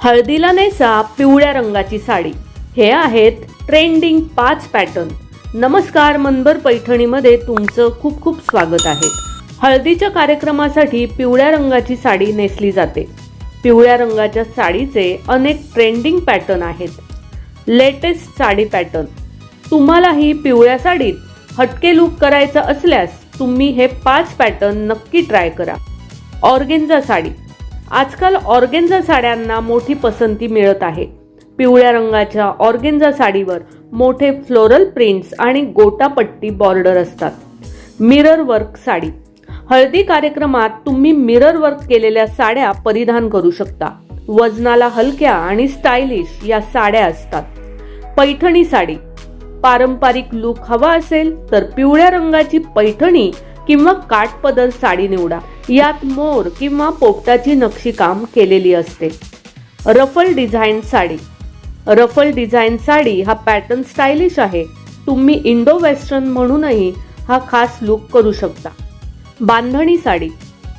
हळदीला नेसा पिवळ्या रंगाची साडी. हे आहेत ट्रेंडिंग 5 पॅटर्न. नमस्कार, मनभर पैठणीमध्ये तुमचं खूप खूप स्वागत आहे. हळदीच्या कार्यक्रमासाठी पिवळ्या रंगाची साडी नेसली जाते. पिवळ्या रंगाच्या साडीचे अनेक ट्रेंडिंग पॅटर्न आहेत. Latest sari pattern. तुम्हालाही पिवळ्या साडीत हटके लुक करायचा असल्यास तुम्ही हे 5 पॅटर्न नक्की ट्राय करा. ऑर्गेन्झा साडी. आजकाल ऑर्गेन्झा साड्यांना मोठी पसंती मिळत आहे. पिवळ्या रंगाच्या ऑर्गेन्झा साडीवर मोठे फ्लोरल प्रिंट्स आणि गोटापट्टी बॉर्डर असतात. Mirror work sari. हळदी कार्यक्रमात तुम्ही मिरर वर्क केलेल्या साड्या परिधान करू शकता. वजनाला हलक्या आणि स्टायलिश या साड्या असतात. पैठणी साडी. पारंपरिक लुक हवा असेल तर पिवळ्या रंगाची पैठणी किंवा काठपदर साडी निवडा. यात मोर किंवा पोपटाची नक्षीकाम केलेली असते. Ruffle design sari. Ruffle design sari हा पॅटर्न स्टायलिश आहे. तुम्ही इंडो वेस्टर्न म्हणूनही हा खास लुक करू शकता. बांधणी साडी.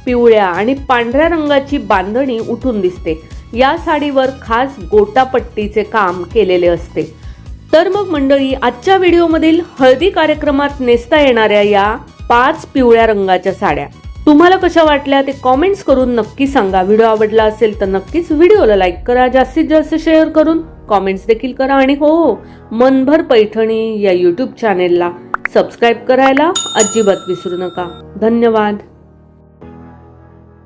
पिवळ्या आणि पांढऱ्या रंगाची बांधणी उठून दिसते. या साडीवर खास गोटापट्टीचे काम केलेले असते. तर मग मंडळी, आजच्या व्हिडिओमधील हळदी कार्यक्रमात नेसता येणाऱ्या या 5 पिवळ्या रंगाच्या साड्या तुम्हाला कशा वाटल्या ते कॉमेंट्स करून नक्की सांगा. व्हिडिओ आवडला असेल तर नक्कीच व्हिडिओला लाईक करा, जास्तीत जास्त शेअर करून कॉमेंट्स देखील करा आणि हो, मनभर पैठणी या यूट्यूब चॅनेलला सबस्क्राईब करायला अजिबात विसरू नका. धन्यवाद.